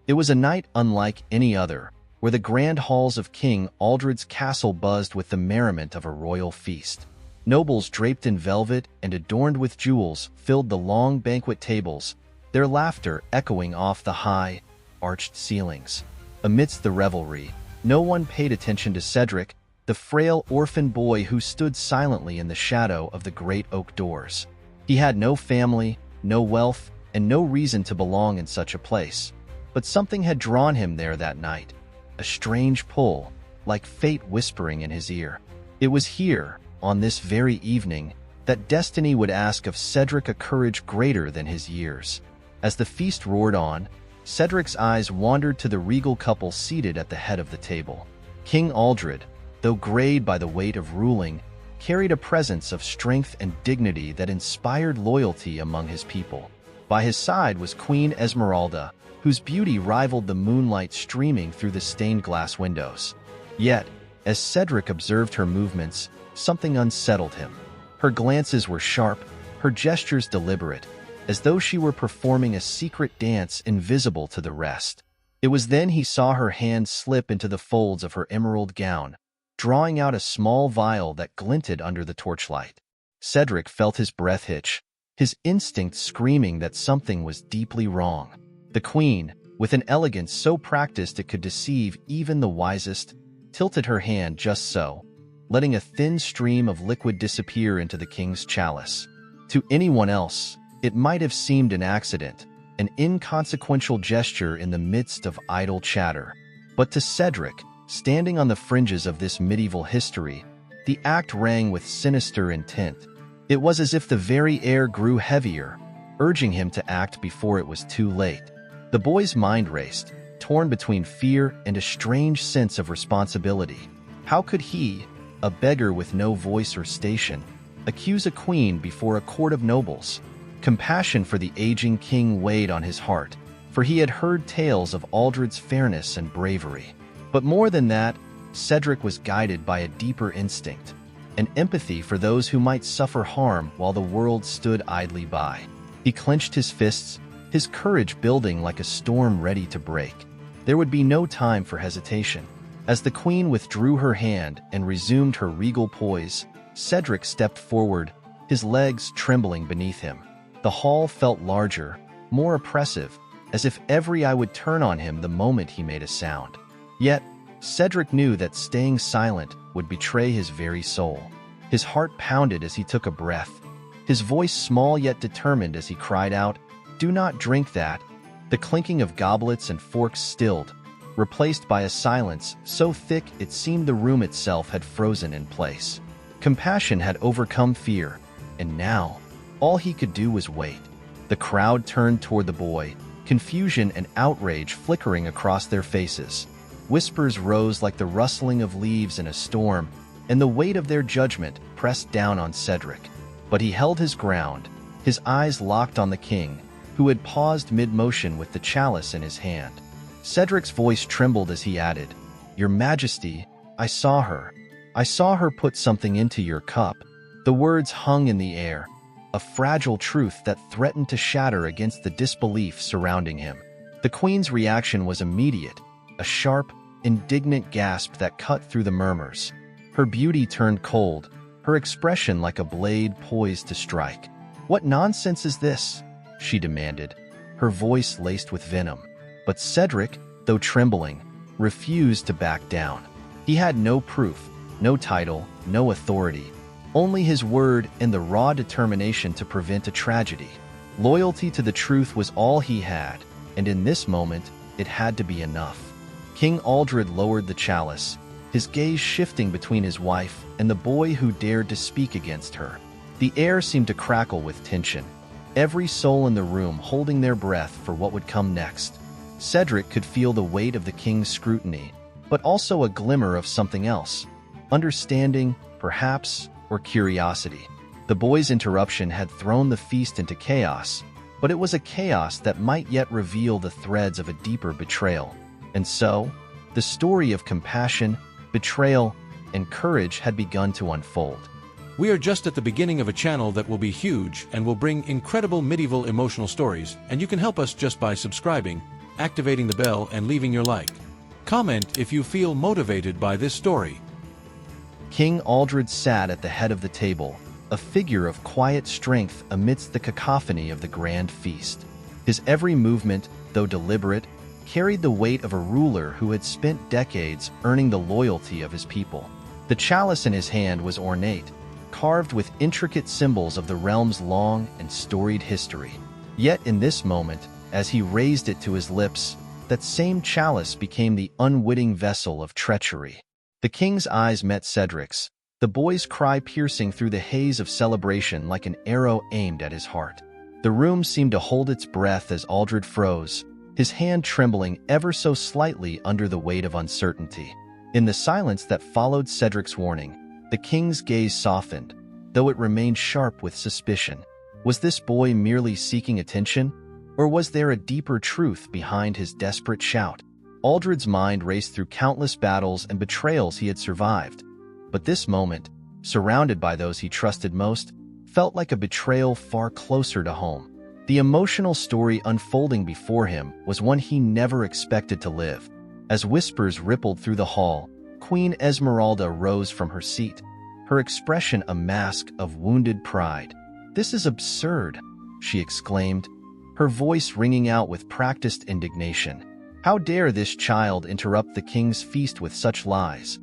It was a night unlike any other, where the grand halls of King Aldred's castle buzzed with the merriment of a royal feast. Nobles draped in velvet and adorned with jewels filled the long banquet tables, their laughter echoing off the high, arched ceilings. Amidst the revelry, no one paid attention to Cedric, the frail orphan boy who stood silently in the shadow of the great oak doors. He had no family, no wealth, and no reason to belong in such a place. But something had drawn him there that night, a strange pull, like fate whispering in his ear. It was here, on this very evening, that destiny would ask of Cedric a courage greater than his years. As the feast roared on, Cedric's eyes wandered to the regal couple seated at the head of the table. King Aldred, though grayed by the weight of ruling, carried a presence of strength and dignity that inspired loyalty among his people. By his side was Queen Esmeralda, whose beauty rivaled the moonlight streaming through the stained glass windows. Yet, as Cedric observed her movements, something unsettled him. Her glances were sharp, her gestures deliberate, as though she were performing a secret dance invisible to the rest. It was then he saw her hand slip into the folds of her emerald gown, drawing out a small vial that glinted under the torchlight. Cedric felt his breath hitch, his instinct screaming that something was deeply wrong. The queen, with an elegance so practiced it could deceive even the wisest, tilted her hand just so, letting a thin stream of liquid disappear into the king's chalice. To anyone else, it might have seemed an accident, an inconsequential gesture in the midst of idle chatter. But to Cedric, standing on the fringes of this medieval history, the act rang with sinister intent. It was as if the very air grew heavier, urging him to act before it was too late. The boy's mind raced, torn between fear and a strange sense of responsibility. How could he, a beggar with no voice or station, accuse a queen before a court of nobles? Compassion for the aging king weighed on his heart, for he had heard tales of Aldred's fairness and bravery. But more than that, Cedric was guided by a deeper instinct, an empathy for those who might suffer harm while the world stood idly by. He clenched his fists, his courage building like a storm ready to break. There would be no time for hesitation. As the queen withdrew her hand and resumed her regal poise, Cedric stepped forward, his legs trembling beneath him. The hall felt larger, more oppressive, as if every eye would turn on him the moment he made a sound. Yet, Cedric knew that staying silent would betray his very soul. His heart pounded as he took a breath, his voice small yet determined as he cried out, "Do not drink that." The clinking of goblets and forks stilled, replaced by a silence so thick it seemed the room itself had frozen in place. Compassion had overcome fear, and now, all he could do was wait. The crowd turned toward the boy, confusion and outrage flickering across their faces. Whispers rose like the rustling of leaves in a storm, and the weight of their judgment pressed down on Cedric. But he held his ground, his eyes locked on the king, who had paused mid-motion with the chalice in his hand. Cedric's voice trembled as he added, "Your Majesty, I saw her. I saw her put something into your cup." The words hung in the air, a fragile truth that threatened to shatter against the disbelief surrounding him. The queen's reaction was immediate, a sharp, indignant gasp that cut through the murmurs. Her beauty turned cold, her expression like a blade poised to strike. "What nonsense is this?" she demanded, her voice laced with venom. But Cedric, though trembling, refused to back down. He had no proof, no title, no authority, only his word and the raw determination to prevent a tragedy. Loyalty to the truth was all he had, and in this moment, it had to be enough. King Aldred lowered the chalice, his gaze shifting between his wife and the boy who dared to speak against her. The air seemed to crackle with tension, every soul in the room holding their breath for what would come next. Cedric could feel the weight of the king's scrutiny, but also a glimmer of something else, understanding, perhaps, or curiosity. The boy's interruption had thrown the feast into chaos, but it was a chaos that might yet reveal the threads of a deeper betrayal. And so, the story of compassion, betrayal, and courage had begun to unfold. We are just at the beginning of a channel that will be huge and will bring incredible medieval emotional stories, and you can help us just by subscribing, activating the bell, and leaving your like. Comment if you feel motivated by this story. King Aldred sat at the head of the table, a figure of quiet strength amidst the cacophony of the grand feast. His every movement, though deliberate, carried the weight of a ruler who had spent decades earning the loyalty of his people. The chalice in his hand was ornate, carved with intricate symbols of the realm's long and storied history. Yet in this moment, as he raised it to his lips, that same chalice became the unwitting vessel of treachery. The king's eyes met Cedric's, the boy's cry piercing through the haze of celebration like an arrow aimed at his heart. The room seemed to hold its breath as Aldred froze, his hand trembling ever so slightly under the weight of uncertainty. In the silence that followed Cedric's warning, the king's gaze softened, though it remained sharp with suspicion. Was this boy merely seeking attention, or was there a deeper truth behind his desperate shout? Aldred's mind raced through countless battles and betrayals he had survived, but this moment, surrounded by those he trusted most, felt like a betrayal far closer to home. The emotional story unfolding before him was one he never expected to live. As whispers rippled through the hall, Queen Esmeralda rose from her seat, her expression a mask of wounded pride. "This is absurd," she exclaimed, her voice ringing out with practiced indignation. How dare this child interrupt the king's feast with such lies?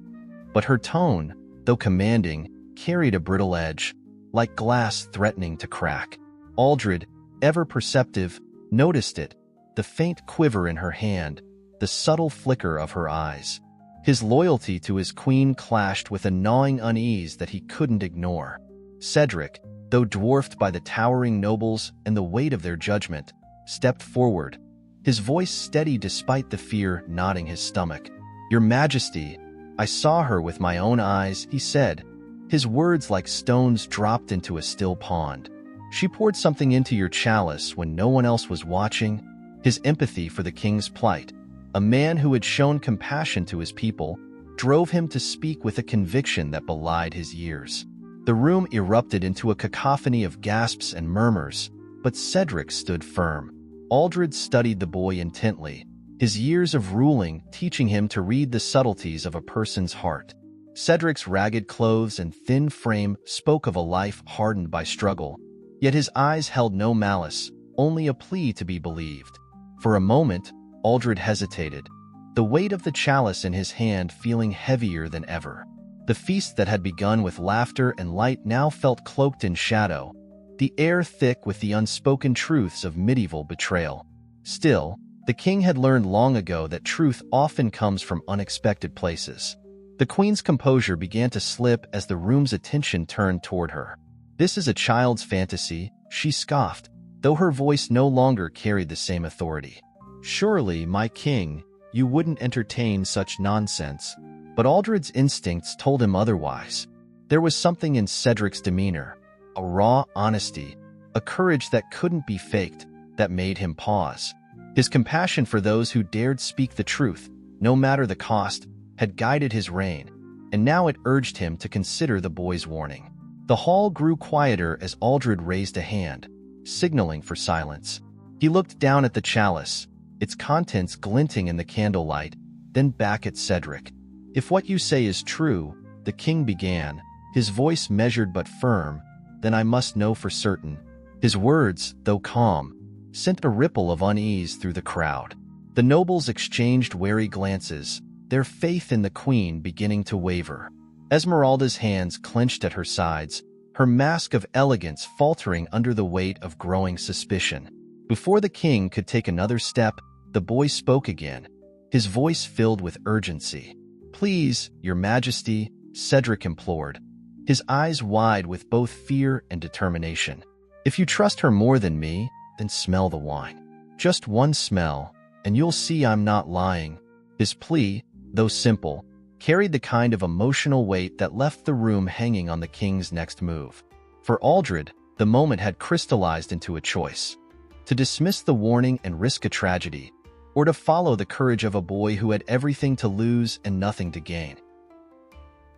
But her tone, though commanding, carried a brittle edge, like glass threatening to crack. Aldred, ever perceptive, noticed it, the faint quiver in her hand, the subtle flicker of her eyes. His loyalty to his queen clashed with a gnawing unease that he couldn't ignore. Cedric, though dwarfed by the towering nobles and the weight of their judgment, stepped forward, his voice steady despite the fear knotting his stomach. "Your Majesty, I saw her with my own eyes," he said, his words like stones dropped into a still pond. "She poured something into your chalice when no one else was watching." His empathy for the king's plight, a man who had shown compassion to his people, drove him to speak with a conviction that belied his years. The room erupted into a cacophony of gasps and murmurs, but Cedric stood firm. Aldred studied the boy intently, his years of ruling teaching him to read the subtleties of a person's heart. Cedric's ragged clothes and thin frame spoke of a life hardened by struggle, yet his eyes held no malice, only a plea to be believed. For a moment, Aldred hesitated, the weight of the chalice in his hand feeling heavier than ever. The feast that had begun with laughter and light now felt cloaked in shadow, the air thick with the unspoken truths of medieval betrayal. Still, the king had learned long ago that truth often comes from unexpected places. The queen's composure began to slip as the room's attention turned toward her. "This is a child's fantasy," she scoffed, though her voice no longer carried the same authority. "Surely, my king, you wouldn't entertain such nonsense." But Aldred's instincts told him otherwise. There was something in Cedric's demeanor, a raw honesty, a courage that couldn't be faked, that made him pause. His compassion for those who dared speak the truth, no matter the cost, had guided his reign, and now it urged him to consider the boy's warning. The hall grew quieter as Aldred raised a hand, signaling for silence. He looked down at the chalice, its contents glinting in the candlelight, then back at Cedric. "If what you say is true," the king began, his voice measured but firm, "then I must know for certain." His words, though calm, sent a ripple of unease through the crowd. The nobles exchanged wary glances, their faith in the queen beginning to waver. Esmeralda's hands clenched at her sides, her mask of elegance faltering under the weight of growing suspicion. Before the king could take another step, the boy spoke again, his voice filled with urgency. "Please, your Majesty," Cedric implored, his eyes wide with both fear and determination. "If you trust her more than me, then smell the wine. Just one smell, and you'll see I'm not lying." His plea, though simple, carried the kind of emotional weight that left the room hanging on the king's next move. For Aldred, the moment had crystallized into a choice: to dismiss the warning and risk a tragedy, or to follow the courage of a boy who had everything to lose and nothing to gain.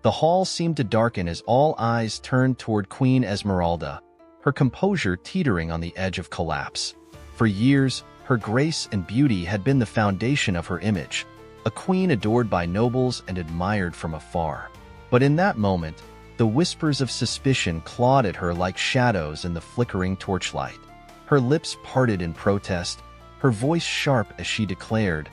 The hall seemed to darken as all eyes turned toward Queen Esmeralda, her composure teetering on the edge of collapse. For years, Her grace and beauty had been the foundation of her image, a queen adored by nobles and admired from afar. But in that moment, the whispers of suspicion clawed at her like shadows in the flickering torchlight. Her lips parted in protest, her voice sharp as she declared,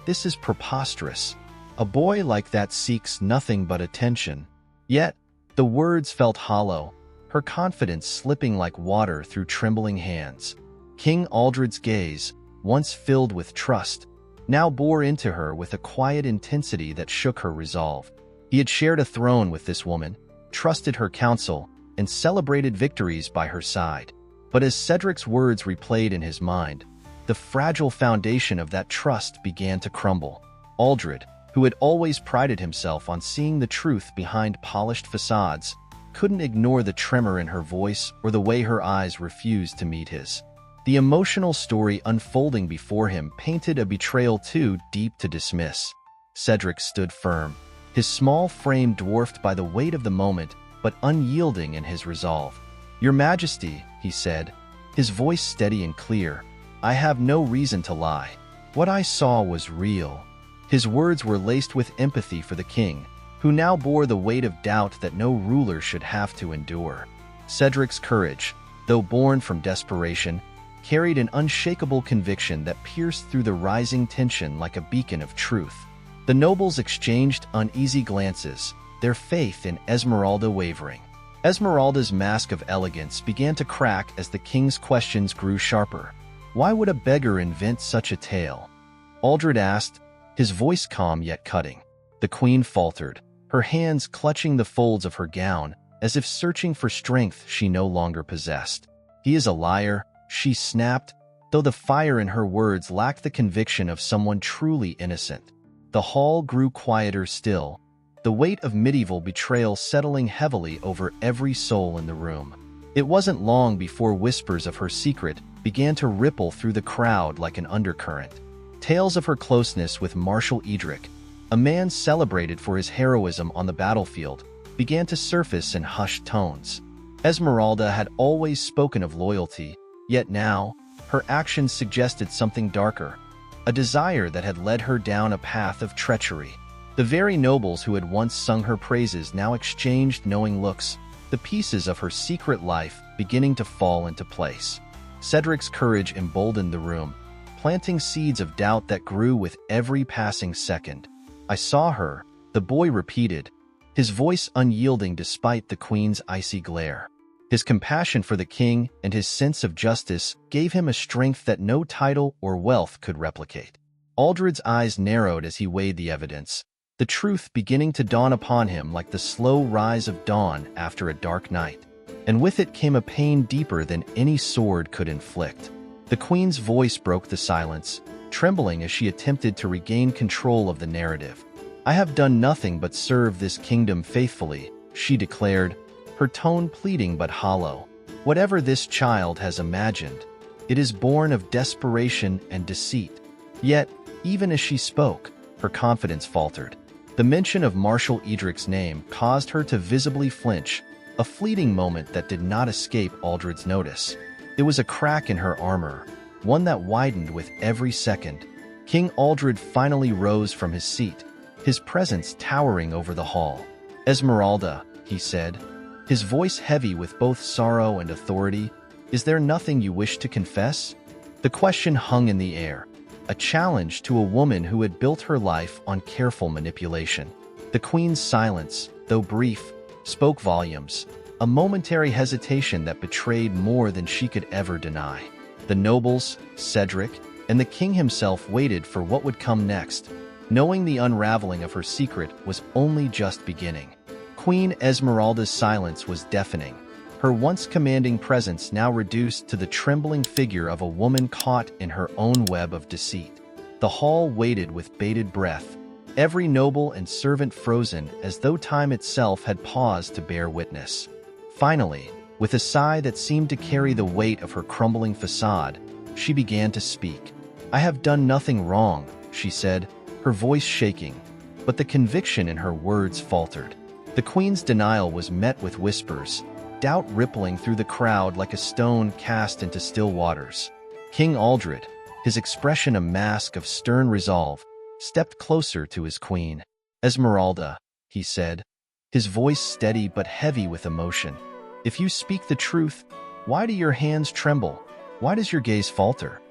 "This is preposterous. A boy like that seeks nothing but attention." Yet, the words felt hollow, her confidence slipping like water through trembling hands. King Aldred's gaze, once filled with trust, now bore into her with a quiet intensity that shook her resolve. He had shared a throne with this woman, trusted her counsel, and celebrated victories by her side. But as Cedric's words replayed in his mind, the fragile foundation of that trust began to crumble. Aldred, who had always prided himself on seeing the truth behind polished facades, couldn't ignore the tremor in her voice or the way her eyes refused to meet his. The emotional story unfolding before him painted a betrayal too deep to dismiss. Cedric stood firm, his small frame dwarfed by the weight of the moment, but unyielding in his resolve. "Your Majesty," he said, his voice steady and clear, "I have no reason to lie. What I saw was real." His words were laced with empathy for the king, who now bore the weight of doubt that no ruler should have to endure. Cedric's courage, though born from desperation, carried an unshakable conviction that pierced through the rising tension like a beacon of truth. The nobles exchanged uneasy glances, their faith in Esmeralda wavering. Esmeralda's mask of elegance began to crack as the king's questions grew sharper. "Why would a beggar invent such a tale?" Aldred asked, his voice calm yet cutting. The queen faltered, her hands clutching the folds of her gown, as if searching for strength she no longer possessed. "He is a liar," she snapped, though the fire in her words lacked the conviction of someone truly innocent. The hall grew quieter still, the weight of medieval betrayal settling heavily over every soul in the room. It wasn't long before whispers of her secret began to ripple through the crowd like an undercurrent. Tales of her closeness with Marshal Edric, a man celebrated for his heroism on the battlefield, began to surface in hushed tones. Esmeralda had always spoken of loyalty, yet now, her actions suggested something darker, a desire that had led her down a path of treachery. The very nobles who had once sung her praises now exchanged knowing looks, the pieces of her secret life beginning to fall into place. Cedric's courage emboldened the room, planting seeds of doubt that grew with every passing second. "I saw her," the boy repeated, his voice unyielding despite the queen's icy glare. His compassion for the king and his sense of justice gave him a strength that no title or wealth could replicate. Aldred's eyes narrowed as he weighed the evidence, the truth beginning to dawn upon him like the slow rise of dawn after a dark night. And with it came a pain deeper than any sword could inflict. The queen's voice broke the silence, trembling as she attempted to regain control of the narrative. "I have done nothing but serve this kingdom faithfully," she declared, her tone pleading but hollow. "Whatever this child has imagined, it is born of desperation and deceit." Yet, even as she spoke, her confidence faltered. The mention of Marshal Edric's name caused her to visibly flinch, a fleeting moment that did not escape Aldred's notice. It was a crack in her armor, one that widened with every second. King Aldred finally rose from his seat, his presence towering over the hall. "Esmeralda," he said, his voice heavy with both sorrow and authority, "is there nothing you wish to confess?" The question hung in the air, a challenge to a woman who had built her life on careful manipulation. The queen's silence, though brief, spoke volumes, a momentary hesitation that betrayed more than she could ever deny. The nobles, Cedric, and the king himself waited for what would come next, knowing the unraveling of her secret was only just beginning. Queen Esmeralda's silence was deafening, her once commanding presence now reduced to the trembling figure of a woman caught in her own web of deceit. The hall waited with bated breath, every noble and servant frozen as though time itself had paused to bear witness. Finally, with a sigh that seemed to carry the weight of her crumbling facade, she began to speak. "I have done nothing wrong," she said, her voice shaking, but the conviction in her words faltered. The queen's denial was met with whispers, doubt rippling through the crowd like a stone cast into still waters. King Aldred, his expression a mask of stern resolve, stepped closer to his queen. "Esmeralda," he said, his voice steady but heavy with emotion. "If you speak the truth, why do your hands tremble? Why does your gaze falter?"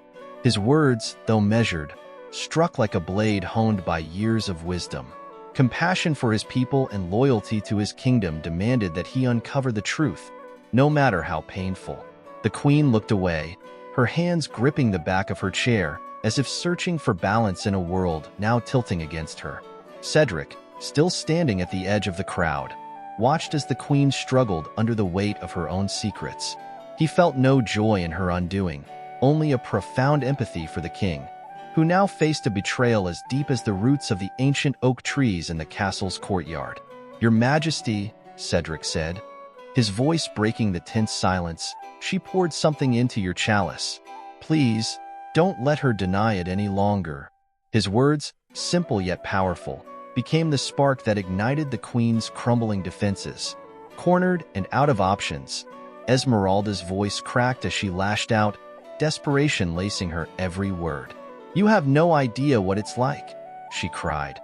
His words, though measured, struck like a blade honed by years of wisdom. Compassion for his people and loyalty to his kingdom demanded that he uncover the truth, no matter how painful. The queen looked away, her hands gripping the back of her chair, as if searching for balance in a world now tilting against her. Cedric, still standing at the edge of the crowd, watched as the queen struggled under the weight of her own secrets. He felt no joy in her undoing, only a profound empathy for the king, who now faced a betrayal as deep as the roots of the ancient oak trees in the castle's courtyard. "Your Majesty," Cedric said, his voice breaking the tense silence, "she poured something into your chalice. Please, don't let her deny it any longer." His words, simple yet powerful, became the spark that ignited the queen's crumbling defenses. Cornered and out of options, Esmeralda's voice cracked as she lashed out, desperation lacing her every word. "You have no idea what it's like," she cried,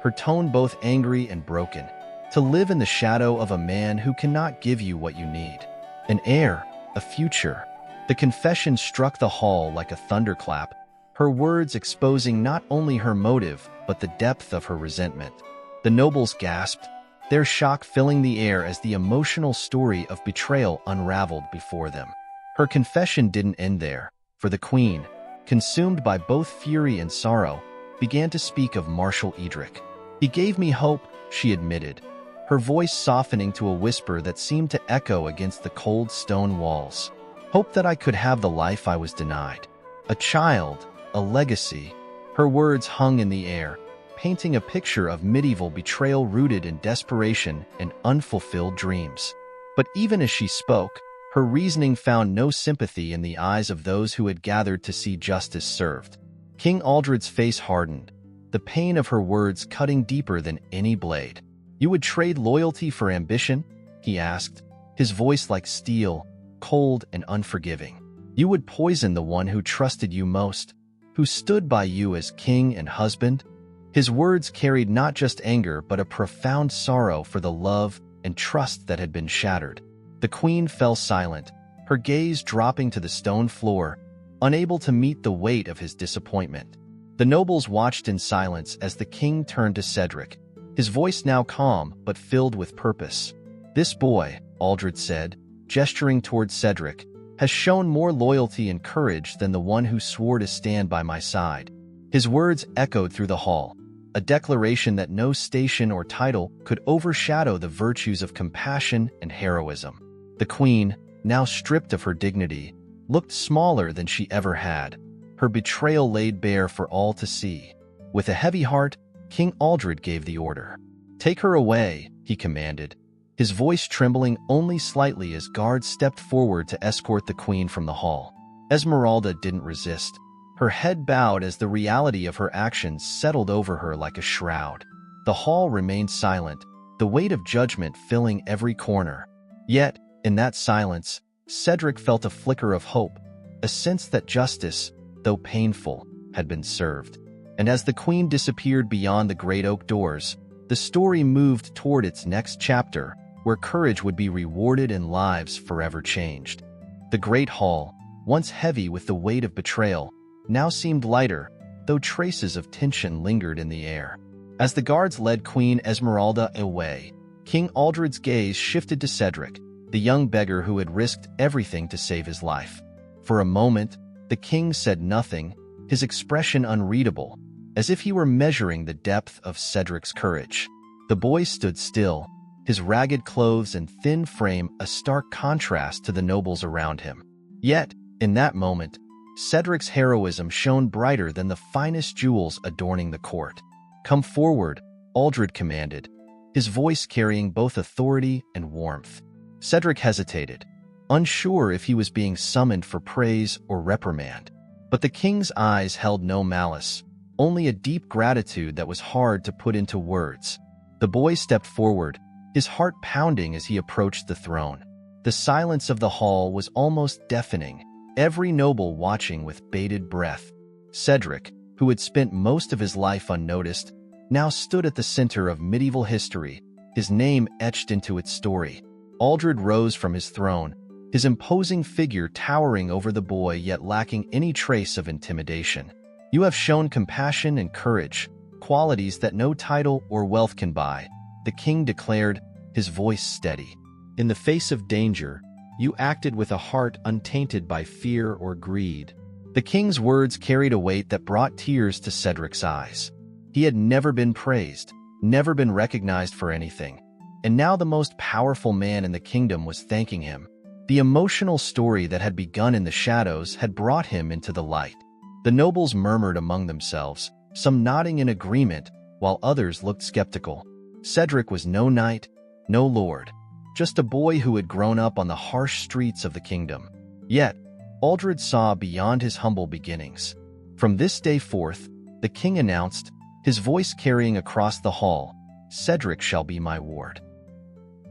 her tone both angry and broken, "to live in the shadow of a man who cannot give you what you need. An heir, a future." The confession struck the hall like a thunderclap, her words exposing not only her motive but the depth of her resentment. The nobles gasped, their shock filling the air as the emotional story of betrayal unraveled before them. Her confession didn't end there, for the queen, consumed by both fury and sorrow, began to speak of Marshal Edric. "He gave me hope," she admitted, her voice softening to a whisper that seemed to echo against the cold stone walls. "Hope that I could have the life I was denied. A child, a legacy." Her words hung in the air, painting a picture of medieval betrayal rooted in desperation and unfulfilled dreams. But even as she spoke, her reasoning found no sympathy in the eyes of those who had gathered to see justice served. King Aldred's face hardened, the pain of her words cutting deeper than any blade. "You would trade loyalty for ambition?" he asked, his voice like steel, cold and unforgiving. "You would poison the one who trusted you most, who stood by you as king and husband?" His words carried not just anger but a profound sorrow for the love and trust that had been shattered. The queen fell silent, her gaze dropping to the stone floor, unable to meet the weight of his disappointment. The nobles watched in silence as the king turned to Cedric, his voice now calm but filled with purpose. "This boy," Aldred said, gesturing toward Cedric, "has shown more loyalty and courage than the one who swore to stand by my side." His words echoed through the hall, a declaration that no station or title could overshadow the virtues of compassion and heroism. The queen, now stripped of her dignity, looked smaller than she ever had, her betrayal laid bare for all to see. With a heavy heart, King Aldred gave the order. "Take her away," he commanded, his voice trembling only slightly as guards stepped forward to escort the queen from the hall. Esmeralda didn't resist, her head bowed as the reality of her actions settled over her like a shroud. The hall remained silent, the weight of judgment filling every corner. Yet, in that silence, Cedric felt a flicker of hope, a sense that justice, though painful, had been served. And as the queen disappeared beyond the great oak doors, the story moved toward its next chapter, where courage would be rewarded and lives forever changed. The great hall, once heavy with the weight of betrayal, now seemed lighter, though traces of tension lingered in the air. As the guards led Queen Esmeralda away, King Aldred's gaze shifted to Cedric, the young beggar who had risked everything to save his life. For a moment, the king said nothing, his expression unreadable, as if he were measuring the depth of Cedric's courage. The boy stood still, his ragged clothes and thin frame a stark contrast to the nobles around him. Yet, in that moment, Cedric's heroism shone brighter than the finest jewels adorning the court. "Come forward," Aldred commanded, his voice carrying both authority and warmth. Cedric hesitated, unsure if he was being summoned for praise or reprimand. But the king's eyes held no malice, only a deep gratitude that was hard to put into words. The boy stepped forward, his heart pounding as he approached the throne. The silence of the hall was almost deafening, every noble watching with bated breath. Cedric, who had spent most of his life unnoticed, now stood at the center of medieval history, his name etched into its story. Aldred rose from his throne, his imposing figure towering over the boy yet lacking any trace of intimidation. "You have shown compassion and courage, qualities that no title or wealth can buy," the king declared, his voice steady. "In the face of danger, you acted with a heart untainted by fear or greed." The king's words carried a weight that brought tears to Cedric's eyes. He had never been praised, never been recognized for anything, and now the most powerful man in the kingdom was thanking him. The emotional story that had begun in the shadows had brought him into the light. The nobles murmured among themselves, some nodding in agreement, while others looked skeptical. Cedric was no knight, no lord, just a boy who had grown up on the harsh streets of the kingdom. Yet, Aldred saw beyond his humble beginnings. "From this day forth," the king announced, his voice carrying across the hall, "Cedric shall be my ward.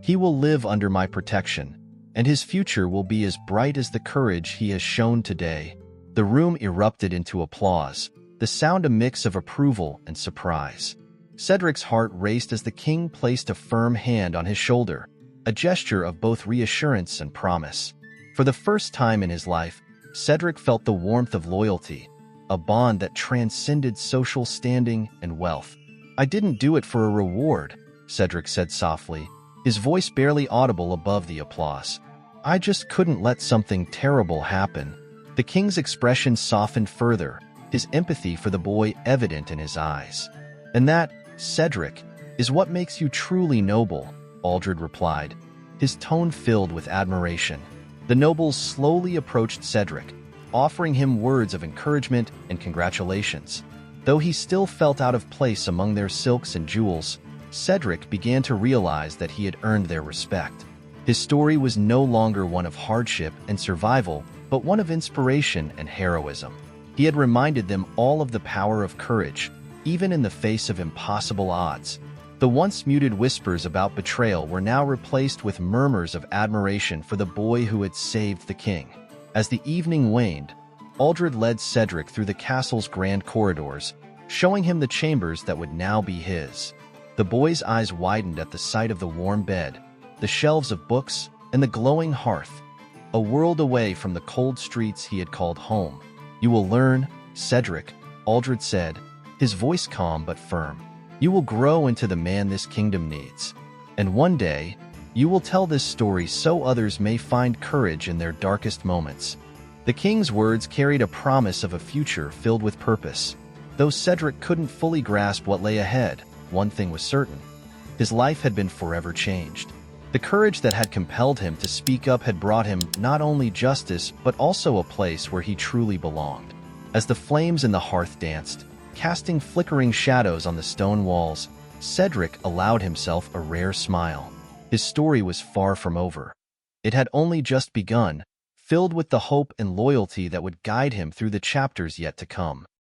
He will live under my protection, and his future will be as bright as the courage he has shown today." The room erupted into applause, the sound a mix of approval and surprise. Cedric's heart raced as the king placed a firm hand on his shoulder, a gesture of both reassurance and promise. For the first time in his life, Cedric felt the warmth of loyalty, a bond that transcended social standing and wealth. "I didn't do it for a reward," Cedric said softly, his voice barely audible above the applause. "I just couldn't let something terrible happen." The king's expression softened further, his empathy for the boy evident in his eyes. "And that, Cedric, is what makes you truly noble," Aldred replied, his tone filled with admiration. The nobles slowly approached Cedric, offering him words of encouragement and congratulations. Though he still felt out of place among their silks and jewels, Cedric began to realize that he had earned their respect. His story was no longer one of hardship and survival, but one of inspiration and heroism. He had reminded them all of the power of courage, even in the face of impossible odds. The once muted whispers about betrayal were now replaced with murmurs of admiration for the boy who had saved the king. As the evening waned, Aldred led Cedric through the castle's grand corridors, showing him the chambers that would now be his. The boy's eyes widened at the sight of the warm bed, the shelves of books, and the glowing hearth, a world away from the cold streets he had called home. "You will learn, Cedric," Aldred said, his voice calm but firm. "You will grow into the man this kingdom needs. And one day, you will tell this story so others may find courage in their darkest moments." The king's words carried a promise of a future filled with purpose. Though Cedric couldn't fully grasp what lay ahead, one thing was certain: his life had been forever changed. The courage that had compelled him to speak up had brought him not only justice but also a place where he truly belonged. As the flames in the hearth danced, casting flickering shadows on the stone walls, Cedric allowed himself a rare smile. His story was far from over. It had only just begun, filled with the hope and loyalty that would guide him through the chapters yet to come.